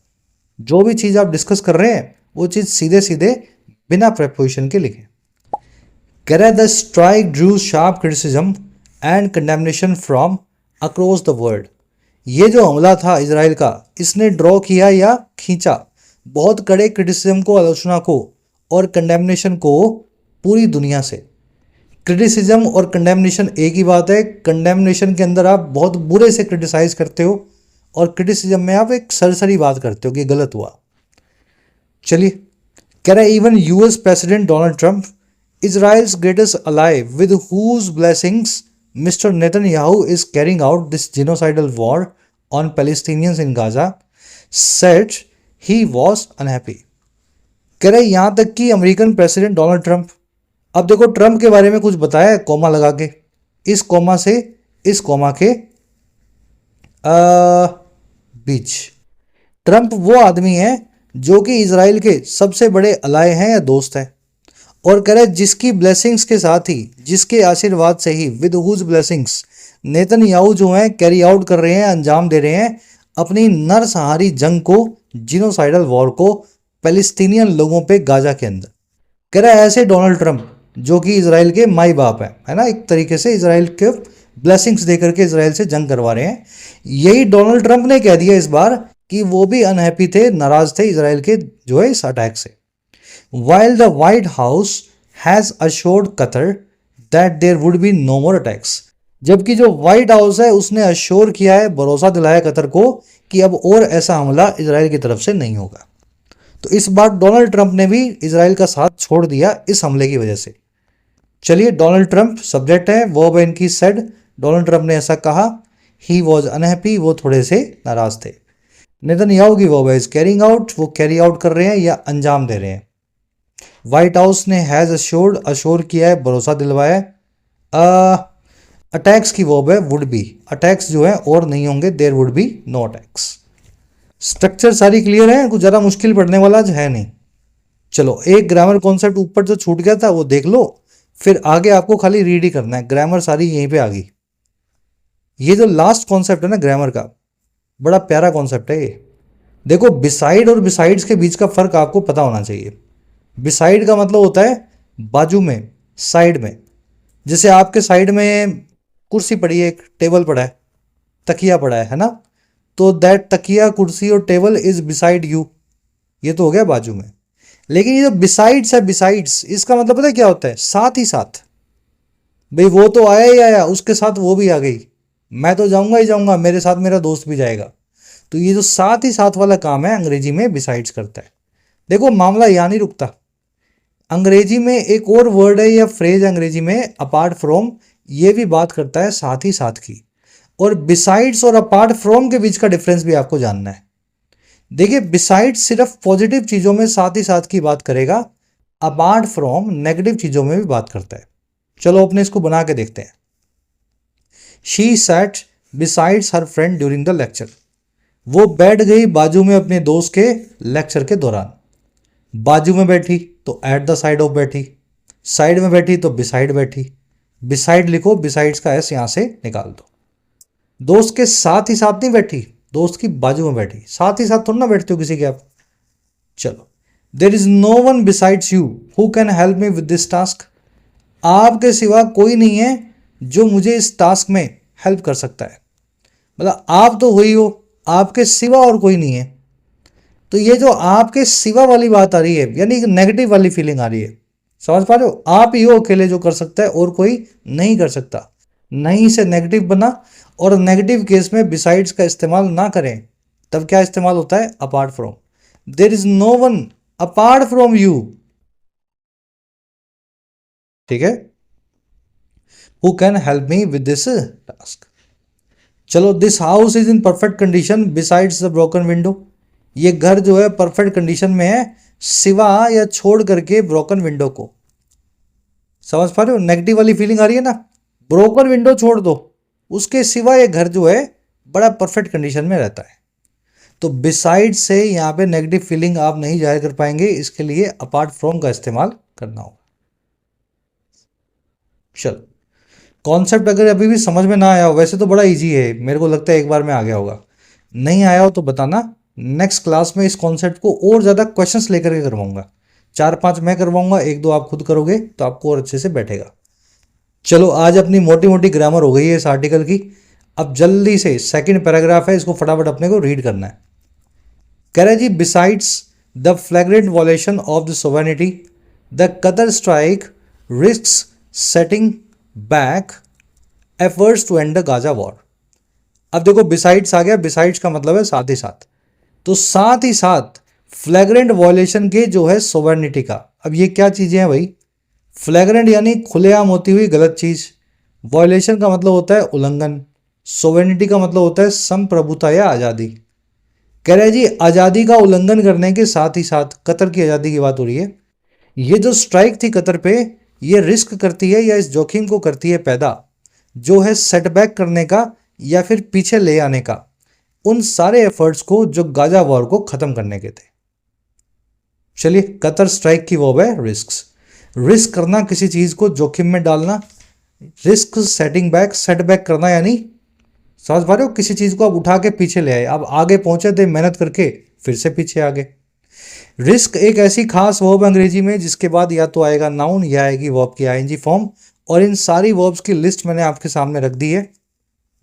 जो भी चीज़ आप डिस्कस कर रहे हैं वो चीज़ सीधे सीधे बिना प्रेपोजिशन के लिखें। कह रहा है the strike Drew sharp criticism and condemnation from across the world. ये जो हमला था इजराइल का, इसने ड्रॉ किया या खींचा बहुत कड़े क्रिटिसिज्म को, आलोचना को, और कंडेमनेशन को पूरी दुनिया से। क्रिटिसिज्म और कंडेमनेशन एक ही बात है। कंडेमनेशन के अंदर आप बहुत बुरे से क्रिटिसाइज करते हो, और क्रिटिसिज्म में आप एक सरसरी बात करते हो कि गलत हुआ। चलिए, कह रहा है even US President Donald Trump, Israel's greatest ally with whose blessings Mr Netanyahu is carrying out this genocidal war on Palestinians in Gaza, said he was unhappy. कह रहे यहाँ तक कि अमेरिकन प्रेसिडेंट डोनाल्ड ट्रंप, अब देखो Trump के बारे में कुछ बताया है कॉमा लगा के, इस कॉमा से इस कॉमा के बीच। ट्रंप वो आदमी है जो कि इजराइल के सबसे बड़े अलाय हैं या दोस्त हैं, और कह रहे जिसकी ब्लेसिंग्स के साथ ही, जिसके आशीर्वाद से ही, विद हुज ब्लेसिंग्स, नेतन्याहू जो हैं कैरी आउट कर रहे हैं, अंजाम दे रहे हैं अपनी नरसंहारी जंग को, जिनोसाइडल वॉर को, पैलेस्टीनियन लोगों पे गाजा के अंदर। कह रहा है ऐसे डोनाल्ड ट्रंप जो कि इजराइल के माई बाप है ना, एक तरीके से इजराइल के ब्लेसिंग्स दे करके इजराइल से जंग करवा रहे हैं। यही डोनाल्ड ट्रंप ने कह दिया इस बार कि वो भी अनहैप्पी थे, नाराज थे इजराइल के जो है इस अटैक से। While the White House has assured Qatar that there would be no more attacks. जबकि जो व्हाइट हाउस है उसने अश्योर किया है, भरोसा दिलाया कतर को कि अब और ऐसा हमला इजराइल की तरफ से नहीं होगा। तो इस बार डोनाल्ड ट्रंप ने भी इजराइल का साथ छोड़ दिया इस हमले की वजह से। चलिए, डोनाल्ड ट्रंप सब्जेक्ट है, वर्ब है इनकी सेड। डोनाल्ड ट्रंप ने ऐसा कहा। ही वॉज अनहैप्पी, वो थोड़े से नाराज थे। नेतन्याहू की वर्ब है इज कैरिंग आउट, वो कैरी आउट कर रहे हैं या अंजाम दे रहे हैं। व्हाइट हाउस ने हैज अश्योर्ड, अश्योर किया है, भरोसा दिलवाया है। अटैक्स की वर्ब है वुड बी, अटैक्स जो है और नहीं होंगे, there would be no attacks. Structure सारी क्लियर है, कुछ ज़्यादा मुश्किल पढ़ने वाला आज है नहीं। चलो एक ग्रामर कॉन्सेप्ट ऊपर जो छूट गया था वो देख लो, फिर आगे आपको खाली रीड ही करना है, ग्रामर सारी यहीं पे आ गई। ये जो लास्ट कॉन्सेप्ट है ना ग्रामर का, बड़ा प्यारा कॉन्सेप्ट है ये। देखो बिसाइड और बिसाइड्स के बीच का फर्क आपको पता होना चाहिए। बिसाइड का मतलब होता है बाजू में, साइड में। जैसे आपके साइड में कुर्सी पड़ी है, एक टेबल पड़ा है, तकिया पड़ा है ना, तो दैट तकिया कुर्सी और टेबल इज बिसाइड यू, ये तो हो गया बाजू में। लेकिन ये जो बिसाइड्स है, बिसाइड्स इसका मतलब पता है क्या होता है, साथ ही साथ। भाई वो तो आया ही आया, उसके साथ वो भी आ गई, मैं तो जाऊंगा ही जाऊंगा, मेरे साथ मेरा दोस्त भी जाएगा। तो ये जो साथ ही साथ वाला काम है अंग्रेजी में बिसाइड्स करता है। देखो मामला यहाँ नहीं रुकता, अंग्रेजी में एक और वर्ड है या फ्रेज अंग्रेजी में अपार्ट फ्रॉम, ये भी बात करता है साथ ही साथ की। और बिसाइड्स और अपार्ट फ्रॉम के बीच का डिफरेंस भी आपको जानना है। देखिए बिसाइड्स सिर्फ पॉजिटिव चीज़ों में साथ ही साथ की बात करेगा, अपार्ट फ्रॉम नेगेटिव चीज़ों में भी बात करता है। चलो अपने इसको बना के देखते हैं। She set besides her friend during the lecture, वो बैठ गई बाजू में अपने दोस्त के लेक्चर के दौरान। बाजू में बैठी तो एट द साइड ऑफ बैठी, साइड में बैठी तो बिसाइड बैठी। बिसाइड लिखो, बिसाइड्स का एस यहां से निकाल दो। दोस्त के साथ ही साथ नहीं बैठी, दोस्त की बाजू में बैठी, साथ ही साथ थोड़ा ना बैठते हो किसी के आप। चलो, there is no one besides you who can help me with this task, आपके सिवा कोई नहीं है जो मुझे इस टास्क में हेल्प कर सकता है। मतलब आप तो हुई हो, आपके सिवा और कोई नहीं है। तो ये जो आपके सिवा वाली बात आ रही है, यानी नेगेटिव वाली फीलिंग आ रही है, समझ पा रहे हो, आप ही हो अकेले जो कर सकता है और कोई नहीं कर सकता। नहीं से नेगेटिव बना, और नेगेटिव केस में बिसाइड्स का इस्तेमाल ना करें, तब क्या इस्तेमाल होता है, apart from. There is no one apart from you, ठीक है, who can help me with this task. चलो, this house is in perfect condition besides the broken window, ये घर जो है परफेक्ट कंडीशन में है सिवा या छोड़ करके ब्रोकन विंडो को। समझ पा रहे हो, नेगेटिव वाली फीलिंग आ रही है ना, ब्रोकन विंडो छोड़ दो, उसके सिवा ये घर जो है बड़ा परफेक्ट कंडीशन में रहता है। तो बिसाइड से यहाँ पे नेगेटिव फीलिंग आप नहीं जाहिर कर पाएंगे, इसके लिए अपार्ट फ्रॉम का इस्तेमाल करना होगा। चलो, कॉन्सेप्ट अगर अभी भी समझ में ना आया हो, वैसे तो बड़ा इजी है, मेरे को लगता है एक बार में आ गया होगा, नहीं आया हो तो बताना, नेक्स्ट क्लास में इस कॉन्सेप्ट को और ज़्यादा क्वेश्चंस लेकर के करवाऊंगा। 4-5 मैं करवाऊंगा, 1-2 आप खुद करोगे तो आपको और अच्छे से बैठेगा। चलो, आज अपनी मोटी मोटी ग्रामर हो गई है इस आर्टिकल की। अब जल्दी से सेकंड पैराग्राफ है, इसको फटाफट अपने को रीड करना है। कह रहा है जी, besides the flagrant violation of the sovereignty, the Qatar strike risks setting back efforts to end the Gaza war. अब देखो बिसाइड्स आ गया, बिसाइड्स का मतलब है साथ ही साथ, तो साथ ही साथ फ्लैग्रेंट वॉलेशन के जो है सोवेनिटी का। अब ये क्या चीज़ें हैं भाई, फ्लैग्रेंट यानी खुलेआम होती हुई गलत चीज़, वॉयलेशन का मतलब होता है उल्लंघन, सोवेनिटी का मतलब होता है संप्रभुता या आज़ादी। कह रहे हैं जी, आज़ादी का उल्लंघन करने के साथ ही साथ, कतर की आज़ादी की बात हो रही है, ये जो स्ट्राइक थी कतर पे, ये रिस्क करती है या इस जोखिम को करती है पैदा, जो है सेटबैक करने का या फिर पीछे ले आने का, उन सारे एफर्ट्स को जो गाजा वॉर को ख़त्म करने के थे। चलिए, कतर स्ट्राइक की वर्ब है रिस्क, रिस्क करना, किसी चीज़ को जोखिम में डालना, रिस्क सेटिंग बैक, सेटबैक करना, यानी समझ पा रहे हो, किसी चीज़ को आप उठा के पीछे ले आए, अब आगे पहुंचे थे मेहनत करके, फिर से पीछे आ गए। रिस्क एक ऐसी खास वर्ब अंग्रेजी में जिसके बाद या तो आएगा नाउन या आएगी वर्ब की आईएनजी फॉर्म, और इन सारी वर्ब्स की लिस्ट मैंने आपके सामने रख दी है।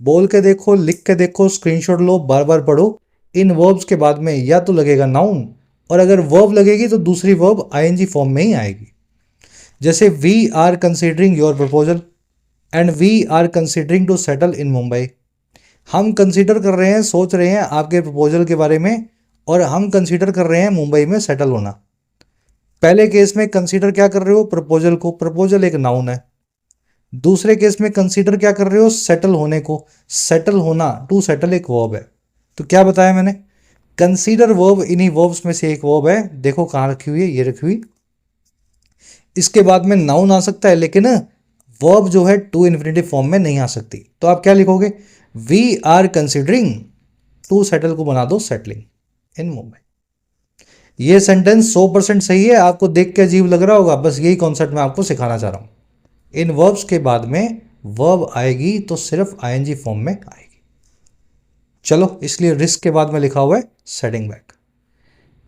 बोल के देखो, लिख के देखो, स्क्रीनशॉट लो, बार बार पढ़ो। इन वर्ब्स के बाद में या तो लगेगा नाउन, और अगर वर्ब लगेगी तो दूसरी वर्ब आईएनजी फॉर्म में ही आएगी। जैसे we are considering your proposal and we are considering to settle in Mumbai, हम कंसीडर कर रहे हैं, सोच रहे हैं आपके प्रपोजल के बारे में, और हम कंसीडर कर रहे हैं मुंबई में सेटल होना। पहले केस में कंसीडर क्या कर रहे हो, प्रपोजल को, प्रपोजल एक नाउन है। दूसरे केस में कंसीडर क्या कर रहे हो, सेटल होने को, सेटल होना, टू सेटल एक वर्ब है। तो क्या बताया मैंने, कंसीडर वर्ब इन्हीं वर्ब्स में से एक वर्ब है, देखो कहाँ रखी हुई है, ये रखी हुई। इसके बाद में नाउन आ सकता है, लेकिन वर्ब जो है टू इन्फिनेटिव फॉर्म में नहीं आ सकती। तो आप क्या लिखोगे, we are considering to settle को बना दो सेटलिंग इन मुंबई। ये सेंटेंस 100% सही है। आपको देख के अजीब लग रहा होगा, बस यही कॉन्सेप्ट मैं आपको सिखाना चाह रहा हूं। इन वर्ब्स के बाद में वर्ब आएगी तो सिर्फ आईएनजी फॉर्म में आएगी। चलो, इसलिए रिस्क के बाद में लिखा हुआ है setting back.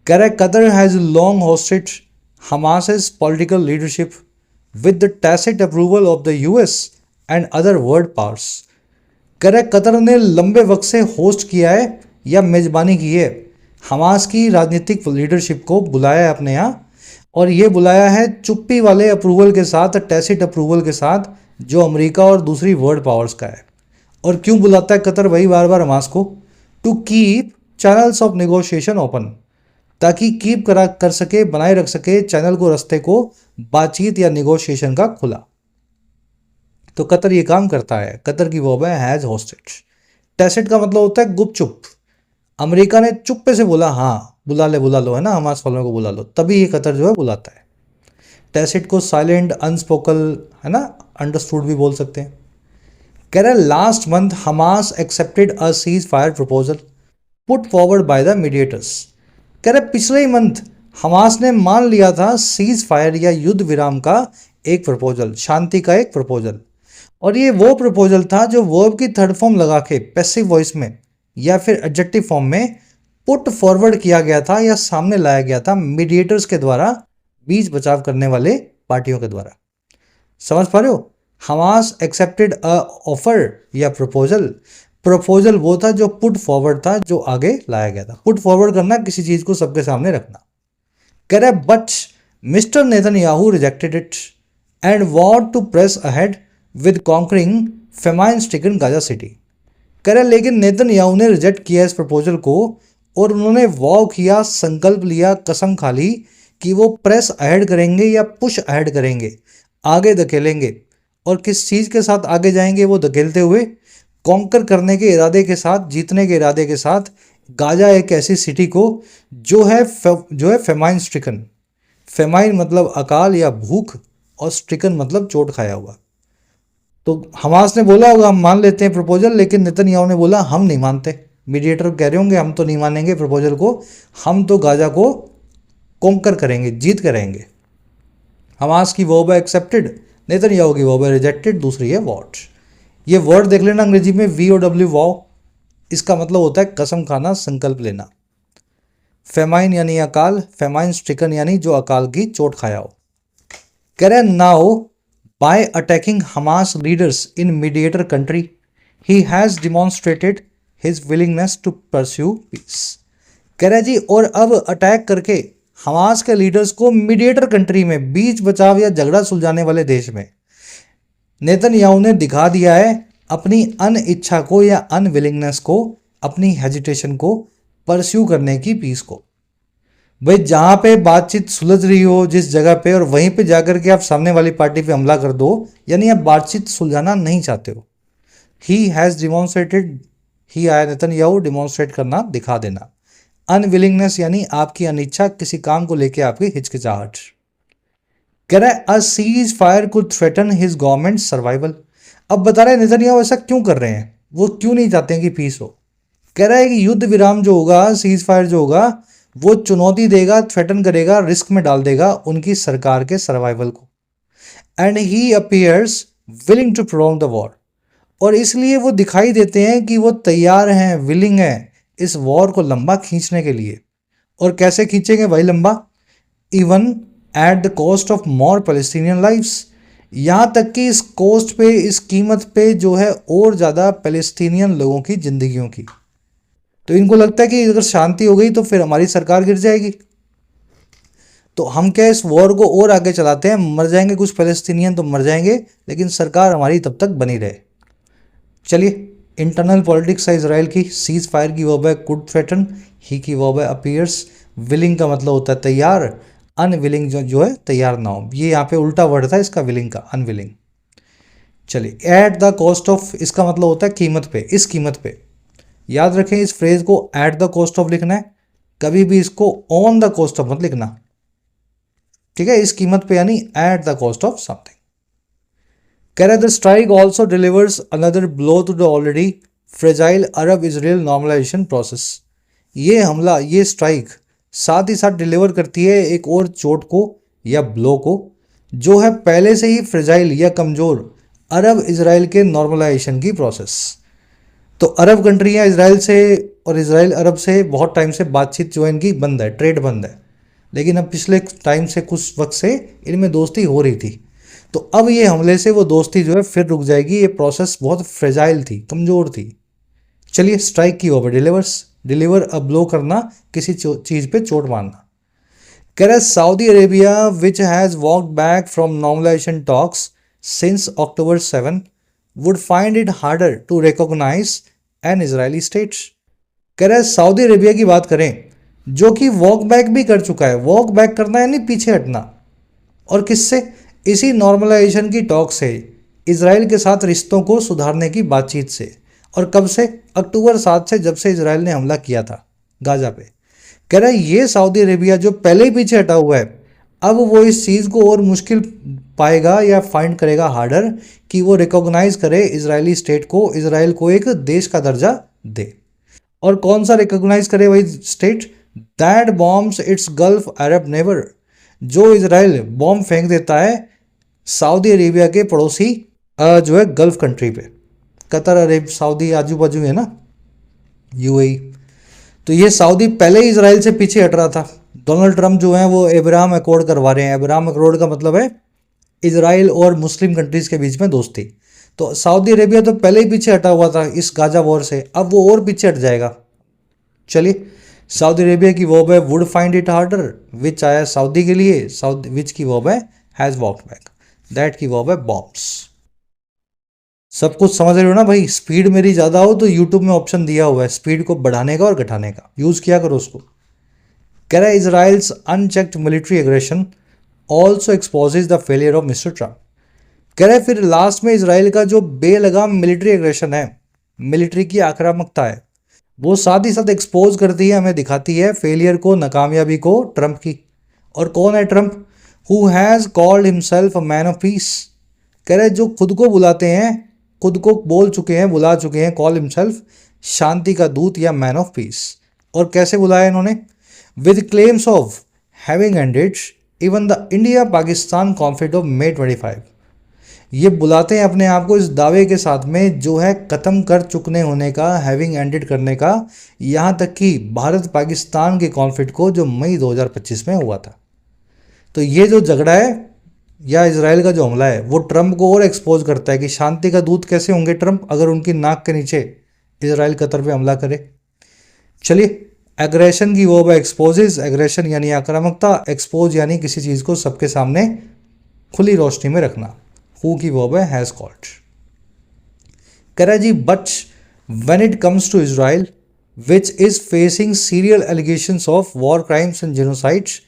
Correct, Qatar has long hosted Hamas's political leadership with the tacit approval of the US and other world powers। Correct, Qatar ने लंबे वक्त से होस्ट किया है या मेजबानी की है हमास की राजनीतिक लीडरशिप को, बुलाया है अपने यहाँ, और ये बुलाया है चुप्पी वाले अप्रूवल के साथ, टैसिट अप्रूवल के साथ, जो अमेरिका और दूसरी वर्ल्ड पावर्स का है। और क्यों बुलाता है कतर वही बार बार हमास को, to keep channels of negotiation open, ताकि कीप कर सके, बनाए रख सके चैनल को, रास्ते को बातचीत या नेगोशिएशन का खुला। तो कतर ये काम करता है। कतर की वर्ब है हैज होस्टेड। टैसिट का मतलब होता है गुपचुप। अमेरिका ने चुप्पे से बोला हाँ बुला लो, है ना, हमास वालों को बुला लो, तभी ये कतर जो है बुलाता है। टैसिट को साइलेंट, अनस्पोकन, है ना, अंडरस्टूड भी बोल सकते हैं। कह रहे last month Hamas accepted a ceasefire proposal put forward by the mediators. कह रहे पिछले ही मंथ हमास ने मान लिया था सीज फायर या युद्ध विराम का एक प्रपोजल, शांति का एक प्रपोजल, और ये वो प्रपोजल था जो वर्ब की थर्ड फॉर्म लगा के पैसिव वॉइस में या फिर एडजेक्टिव फॉर्म में पुट फॉरवर्ड किया गया था या सामने लाया गया था मीडिएटर्स के द्वारा, बीच बचाव करने वाले पार्टियों के द्वारा। समझ पा रहे हो? हमास एक्सेप्टेड अ ऑफर या प्रपोजल, प्रपोजल वो था जो पुट फॉरवर्ड था, जो आगे लाया गया था। पुट फॉरवर्ड करना, किसी चीज को सबके सामने रखना। कह रहे but mister Netanyahu rejected it and want to press ahead with conquering famine stricken Gaza city. कह रहे लेकिन नेतन्याहू ने रिजेक्ट किया इस प्रपोजल को और उन्होंने वॉव किया, संकल्प लिया, कसम खा ली कि वो प्रेस अहेड करेंगे या पुश अहेड करेंगे, आगे धकेलेंगे। और किस चीज़ के साथ आगे जाएंगे वो धकेलते हुए? कॉन्कर करने के इरादे के साथ, जीतने के इरादे के साथ, गाजा एक ऐसी सिटी को जो है फेमाइन स्ट्रिकन। फेमाइन मतलब अकाल या भूख, और स्ट्रिकन मतलब चोट खाया हुआ। तो हमास ने बोला होगा हम मान लेते हैं प्रपोजल, लेकिन नेतन्याहू ने बोला हम नहीं मानते। मीडिएटर कह रहे होंगे हम तो नहीं मानेंगे प्रपोजल को, हम तो गाजा को कॉन्कर करेंगे, जीत करेंगे। हमास की वर्ब है एक्सेप्टेड, नेतन्याहू की वर्ब है रिजेक्टेड, दूसरी है वॉट। ये वर्ड देख लेना अंग्रेजी में VOW वाव, इसका मतलब होता है कसम खाना, संकल्प लेना। फेमाइन यानी अकाल, फेमाइन स्ट्रिकन यानी जो अकाल की चोट खाया हो। कह रहे now by attacking Hamas leaders in mediator country he has demonstrated his willingness to pursue peace. कह रहे जी और अब अटैक करके हमास के लीडर्स को मीडिएटर कंट्री में, बीच बचाव या झगड़ा सुलझाने वाले देश में, नेतन्याहू ने दिखा दिया है अपनी अनिच्छा को या अनविलिंगनेस को, अपनी हेजिटेशन को परस्यू करने की पीस को। भाई जहाँ पे बातचीत सुलझ रही हो जिस जगह पे, और वहीं पे जाकर के आप सामने वाली पार्टी पे हमला कर दो, यानी आप बातचीत सुलझाना नहीं चाहते हो। ही हैज़ डिमॉन्स्ट्रेटेड, ही आया नेतन्याहू, डिमॉन्स्ट्रेट करना, दिखा देना। अनविलिंगनेस यानी आपकी अनिच्छा, किसी काम को लेके आपकी हिचकिचाहट। कह रहा है a ceasefire could threaten his government survival. अब बता रहे हैं नेतन्याहू ऐसा क्यों कर रहे हैं, वो क्यों नहीं चाहते हैं कि पीस हो। कह रहा है कि युद्ध विराम जो होगा, सीज फायर जो होगा, वो चुनौती देगा, थ्रेटन करेगा, रिस्क में डाल देगा उनकी सरकार के सर्वाइवल को। And he appears willing to prolong the war, और इसलिए वो दिखाई देते हैं कि वो तैयार हैं, विलिंग हैं इस वॉर को लंबा खींचने के लिए। और कैसे खींचेंगे भाई लंबा? Even at the cost of more Palestinian lifes, यहाँ तक कि इस कॉस्ट पे, इस कीमत पे जो है और ज़्यादा पैलेस्टीनियन लोगों की ज़िंदगियों की। तो इनको लगता है कि अगर शांति हो गई तो फिर हमारी सरकार गिर जाएगी, तो हम क्या इस वॉर को और आगे चलाते हैं, मर जाएंगे कुछ पैलेस्टीनियन तो मर जाएंगे, लेकिन सरकार हमारी तब तक बनी रहे। चलिए, इंटरनल पॉलिटिक्स है इसराइल की। सीज फायर की वर्ब है कुड थ्रेटन, ही की वर्ब है अपीयर्स, विलिंग का मतलब होता है तैयार, अनविलिंग जो है तैयार ना हो। ये यहाँ पे उल्टा वर्ड था इसका, विलिंग का, अनविलिंग। चलिए, एट द कॉस्ट ऑफ, इसका मतलब होता है कीमत पे, इस कीमत पे। याद रखें इस फ्रेज को एट द कॉस्ट ऑफ लिखना है, कभी भी इसको ऑन द कॉस्ट ऑफ मत लिखना, ठीक है? इस कीमत पे यानी at the cost of something. कह रहे the strike also delivers another blow to the already fragile Arab Israel normalisation process. ये हमला, ये स्ट्राइक साथ ही साथ डिलीवर करती है एक और चोट को या ब्लो को, जो है पहले से ही फ्रेजाइल या कमज़ोर अरब इजराइल के नॉर्मलाइजेशन की प्रोसेस। तो अरब कंट्रियाँ इसराइल से और इसराइल अरब से बहुत टाइम से बातचीत जो है इनकी बंद है, ट्रेड बंद है, लेकिन अब पिछले टाइम से कुछ वक्त से इनमें दोस्ती हो रही थी। तो अब ये हमले से वो दोस्ती जो है फिर रुक जाएगी। ये प्रोसेस बहुत फ्रेजाइल थी, कमज़ोर थी। चलिए, स्ट्राइक की ओवर डिलीवर अब ब्लो करना, किसी चीज़ पे चोट मारना। कह रहे Saudi Arabia which has walked back from normalisation talks since October 7 would find it harder to recognise an Israeli state. कह रहे सऊदी अरेबिया की बात करें, जो कि वॉक बैक भी कर चुका है। वॉक बैक करना यानी पीछे हटना, और किससे? इसी नॉर्मलाइजेशन की टॉक से, इसराइल के साथ रिश्तों को सुधारने की बातचीत से। और कब से? October 7 से, जब से इसराइल ने हमला किया था गाजा पे। कह रहा है ये सऊदी अरेबिया जो पहले ही पीछे हटा हुआ है, अब वो इस चीज़ को और मुश्किल पाएगा या फाइंड करेगा हार्डर कि वो रिकॉग्नाइज करे इजरायली स्टेट को, इसराइल को एक देश का दर्जा दे। और कौन सा रिकॉग्नाइज करे वही state? That bombs it's gulf Arab neighbour, जो इसराइल बॉम्ब फेंक देता है सऊदी अरेबिया के पड़ोसी जो है गल्फ कंट्री पे। कतर, अरब, सऊदी आजू बाजू है ना, यूएई। तो ये सऊदी पहले ही इसराइल से पीछे हट रहा था। डोनाल्ड ट्रंप जो है वो अब्राहम अकॉर्ड करवा रहे हैं। अब्राहम अकॉर्ड का मतलब है इसराइल और मुस्लिम कंट्रीज़ के बीच में दोस्ती। तो सऊदी अरेबिया तो पहले ही पीछे हटा हुआ था इस गाजा वॉर से, अब वो और पीछे हट जाएगा। चलिए, सऊदी अरेबिया की वर्ब है वुड फाइंड इट हार्डर, विच आया सऊदी के लिए, साउथ विच की वर्ब है हैज़ वॉक्ड बैक, दैट की वर्ब है बॉम्ब्स। सब कुछ समझ रहे हो ना भाई? स्पीड मेरी ज़्यादा हो तो यूट्यूब में ऑप्शन दिया हुआ है स्पीड को बढ़ाने का और घटाने का, यूज़ किया करो उसको। कह रहा है Israel's unchecked military aggression also exposes the failure of mister Trump. कह रहे फिर लास्ट में इसराइल का जो बेलगाम मिलिट्री एग्रेशन है, मिलिट्री की आक्रामकता है, वो साथ ही साथ एक्सपोज करती है, हमें दिखाती है फेलियर को, नाकामयाबी को ट्रम्प की। और कौन है Trump? Who has called himself a man of peace. कह रहे जो खुद को बुलाते हैं, खुद को बोल चुके हैं, बुला चुके हैं, कॉल हिमसेल्फ शांति का दूत या मैन ऑफ पीस। और कैसे बुलाया इन्होंने? With claims of having ended even the India Pakistan conflict of May 25। ये बुलाते हैं अपने आप को इस दावे के साथ में जो है ख़त्म कर चुकने होने का, हैविंग एंडेड करने का, यहाँ तक कि भारत पाकिस्तान के कॉन्फ्लिक्ट को जो मई 2025 में हुआ था। तो ये जो झगड़ा है या इसराइल का जो हमला है वो ट्रंप को और एक्सपोज करता है कि शांति का दूत कैसे होंगे ट्रंप अगर उनकी नाक के नीचे इसराइल कतर पे हमला करे। चलिए, एग्रेशन की वो है एक्सपोजेज, एग्रेशन यानी आक्रामकता, एक्सपोज यानी किसी चीज़ को सबके सामने खुली रोशनी में रखना। हु की वो है हैज़ कॉल्ड। कह रहा जी but when it comes to Israel which is facing serial allegations of war crimes and genocides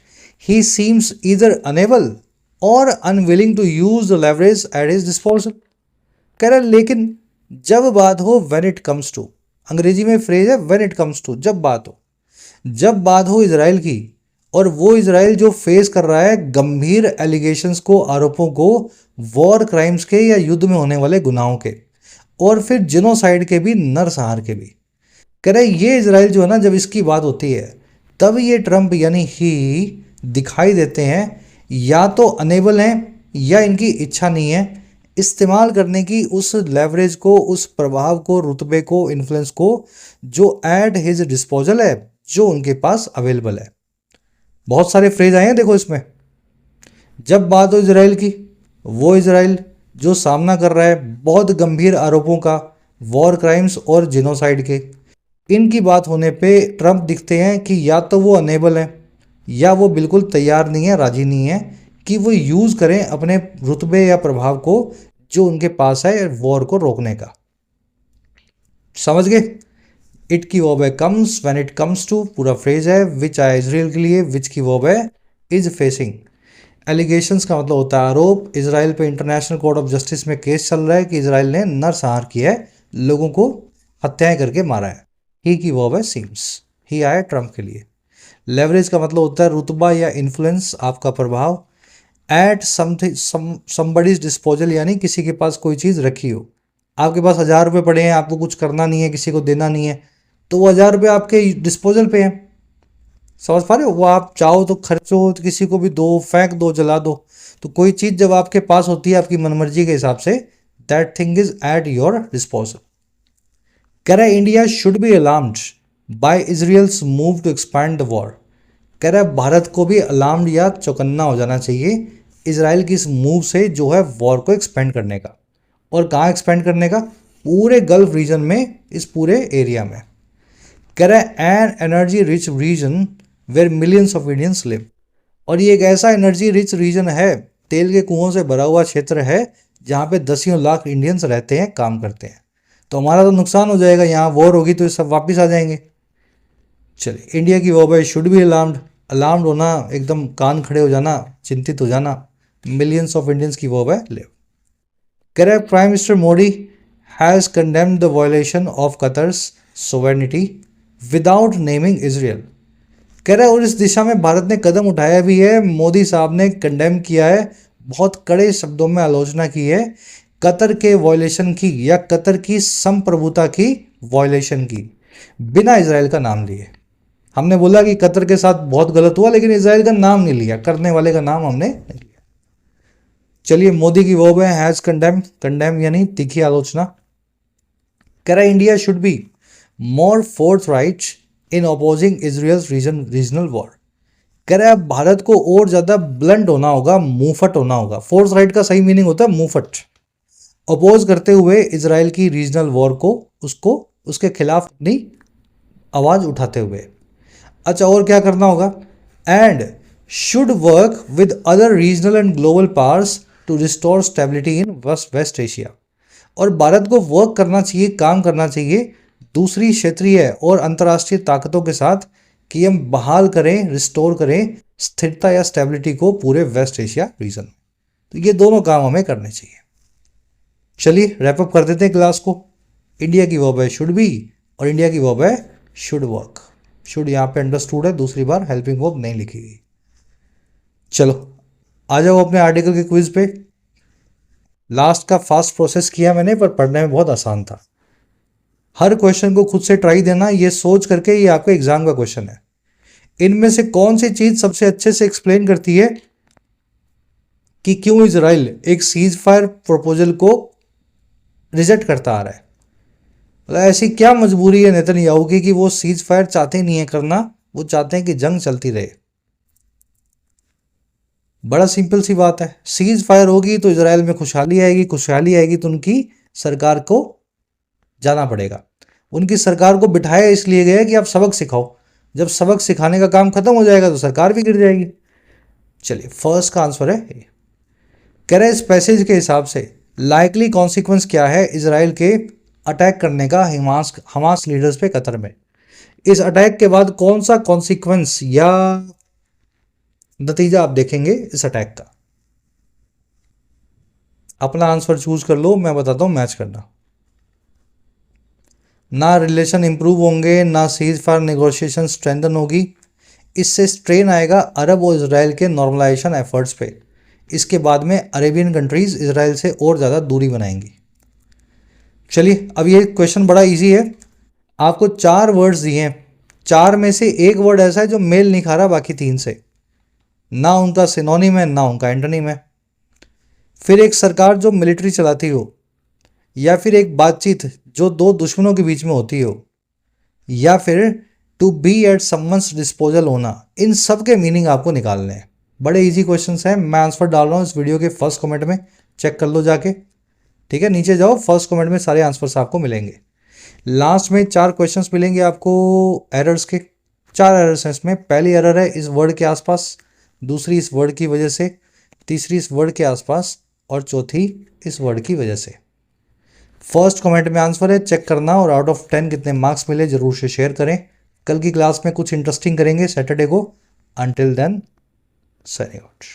he seems either unable or unwilling to use the leverage at his disposal. कह रहा लेकिन जब बात हो, when it comes to, अंग्रेजी में phrase है when it comes to, जब बात हो इसराइल की, और वो इसराइल जो फेस कर रहा है गंभीर एलिगेशंस को, आरोपों को, वॉर क्राइम्स के या युद्ध में होने वाले गुनाहों के, और फिर जिनोसाइड के भी, नरसंहार के भी। कह रहे ये इसराइल जो है ना, जब इसकी बात होती है तब ये ट्रंप यानी ही दिखाई देते हैं या तो अनेबल हैं या इनकी इच्छा नहीं है इस्तेमाल करने की उस लेवरेज को, उस प्रभाव को, रुतबे को, इन्फ्लुएंस को जो एट हिज डिस्पोजल है, जो उनके पास अवेलेबल है। बहुत सारे फ्रेज आए हैं देखो इसमें। जब बात हो इसराइल की, वो इसराइल जो सामना कर रहा है बहुत गंभीर आरोपों का, वॉर क्राइम्स और जिनोसाइड के, इनकी बात होने पे ट्रंप दिखते हैं कि या तो वो अनेबल हैं या वो बिल्कुल तैयार नहीं है, राजी नहीं है कि वो यूज़ करें अपने रुतबे या प्रभाव को जो उनके पास है वॉर को रोकने का। समझ गए? इट की वर्ब है comes, when it comes to पूरा फ्रेज है, विच आया इसराइल के लिए, विच की वर्ब है इज फेसिंग। एलिगेशंस का मतलब होता है आरोप। इसराइल पे इंटरनेशनल कोर्ट ऑफ जस्टिस में केस चल रहा है कि इसराइल ने नरसंहार किया है, लोगों को हत्याएं करके मारा है। ही की वर्ब है सीम्स, ही आया ट्रंप के लिए। लेवरेज का मतलब होता है रुतबा या इन्फ्लुएंस, आपका प्रभाव। एट समथिंग समबडीज डिस्पोजल, यानी किसी के पास कोई चीज़ रखी हो। आपके पास 1000 रुपये पड़े हैं, आपको कुछ करना नहीं है, किसी को देना नहीं है, तो वो 1000 रुपये आपके डिस्पोजल पे हैं। समझ पा रहे हो? वो आप चाहो तो खर्चो, तो किसी को भी दो, फेंक दो, जला दो। तो कोई चीज़ जब आपके पास होती है आपकी मनमर्जी के हिसाब से, that thing is at your disposal. कह रहा है India should be alarmed by Israel's move to expand the war. कह रहा है भारत को भी अलार्म्ड या चौकन्ना हो जाना चाहिए इसराइल की इस मूव से जो है वॉर को एक्सपेंड करने का। और कहाँ एक्सपेंड करने का? पूरे गल्फ रीजन में, इस पूरे एरिया में। कह रहा है an energy rich region where millions of Indians live. और ये एक ऐसा एनर्जी रिच रीजन है, तेल के कुओं से भरा हुआ क्षेत्र है, जहाँ पे दसियों लाख इंडियंस रहते हैं, काम करते हैं। तो हमारा तो नुकसान हो जाएगा, यहाँ वॉर होगी तो ये सब वापस आ जाएंगे। चलिए, इंडिया की war by should be alarmed. Alarmed होना, एकदम कान खड़े हो जाना, चिंतित हो जाना। मिलियंस ऑफ इंडियंस की वॉर बाय लिव। कह रहा है prime minister Modi has condemned the violation of Qatar's sovereignty without naming Israel. कह रहा है और इस दिशा में भारत ने कदम उठाया भी है। मोदी साहब ने कंडेम किया है, बहुत कड़े शब्दों में आलोचना की है कतर के वायलेशन की, या कतर की संप्रभुता की वायलेशन की, बिना इजराइल का नाम लिए। हमने बोला कि कतर के साथ बहुत गलत हुआ, लेकिन इजराइल का नाम नहीं लिया, करने वाले का नाम हमने नहीं लिया। चलिए, मोदी की वो है हैज कंडेम, कंडेम यानी तीखी आलोचना। कह रहा है India should be more fourth right in opposing Israel's regional war. कह रहा है भारत को और ज्यादा ब्लंट होना होगा, मुंहफट होना होगा। फोर्थ राइट का सही मीनिंग होता है मुंहफट, अपोज करते हुए इजराइल की रीजनल वॉर को, उसको उसके खिलाफ अपनी आवाज उठाते हुए। अच्छा, और क्या करना होगा? And should work with other regional and global powers to restore stability in West Asia. और भारत को वर्क करना चाहिए, काम करना चाहिए दूसरी क्षेत्रीय और अंतर्राष्ट्रीय ताकतों के साथ, कि हम बहाल करें, रिस्टोर करें स्थिरता या स्टेबिलिटी को पूरे वेस्ट एशिया रीजन में। तो ये दोनों काम हमें करने चाहिए। चलिए, रैपअप कर देते हैं क्लास को। इंडिया की वर्ब है शुड बी और इंडिया की वर्ब है शुड वर्क। शुड यहाँ पे अंडरस्टूड है, दूसरी बार हेल्पिंग वर्ब नहीं लिखी गई। चलो आ जाओ अपने आर्टिकल के क्विज पे। लास्ट का फास्ट प्रोसेस किया मैंने, पर पढ़ने में बहुत आसान था। हर क्वेश्चन को खुद से ट्राई देना, ये सोच करके ये आपका एग्जाम का क्वेश्चन है। इनमें से कौन सी चीज सबसे अच्छे से एक्सप्लेन करती है कि क्यों इजराइल एक सीज फायर प्रपोजल को रिजेक्ट करता आ रहा है? मतलब ऐसी क्या मजबूरी है नेतन्याहू की कि वो सीज फायर चाहते नहीं है करना, वो चाहते हैं कि जंग चलती रहे। बड़ा सिंपल सी बात है, सीज फायर होगी तो इजराइल में खुशहाली आएगी, खुशहाली आएगी तो उनकी सरकार को जाना पड़ेगा। उनकी सरकार को बिठाया इसलिए गया कि आप सबक सिखाओ, जब सबक सिखाने का काम खत्म हो जाएगा तो सरकार भी गिर जाएगी। चलिए, फर्स्ट का आंसर है ए। कह रहे इस पैसेज के हिसाब से लाइकली कॉन्सिक्वेंस क्या है इजराइल के अटैक करने का हमास लीडर्स पे कतर में? इस अटैक के बाद कौन सा कॉन्सिक्वेंस या नतीजा आप देखेंगे इस अटैक का? अपना आंसर चूज कर लो, मैं बताता हूं मैच करना। ना रिलेशन इंप्रूव होंगे, ना सीज फायर नेगोशिएशन स्ट्रेंथन होगी। इससे स्ट्रेन आएगा अरब और इसराइल के नॉर्मलाइजेशन एफर्ट्स पे। इसके बाद में अरेबियन कंट्रीज इसराइल से और ज़्यादा दूरी बनाएंगी। चलिए, अब ये क्वेश्चन बड़ा इजी है। आपको 4 वर्ड्स दिए हैं, 4 में से एक वर्ड ऐसा है जो मेल नहीं खा रहा बाकी 3 से, ना उनका सिनोनिम है ना उनका एंटोनिम है। फिर एक सरकार जो मिलिट्री चलाती हो, या फिर एक बातचीत जो दो दुश्मनों के बीच में होती हो, या फिर to be at someone's disposal होना। इन सब के मीनिंग आपको निकालने हैं। बड़े इजी क्वेश्चंस हैं। मैं आंसर डाल रहा हूँ इस वीडियो के फर्स्ट कमेंट में, चेक कर लो जाके। ठीक है, नीचे जाओ, फर्स्ट कमेंट में सारे आंसर्स आपको मिलेंगे। लास्ट में 4 क्वेश्चंस मिलेंगे आपको एरर्स के। 4 एरर्स हैं इसमें। पहली एरर है इस वर्ड के आसपास, दूसरी इस वर्ड की वजह से, तीसरी इस वर्ड के आसपास, और चौथी इस वर्ड की वजह से। फर्स्ट कमेंट में आंसर है, चेक करना, और आउट ऑफ 10 कितने मार्क्स मिले जरूर से शेयर करें। कल की क्लास में कुछ इंटरेस्टिंग करेंगे सैटरडे को। Until then, signing out.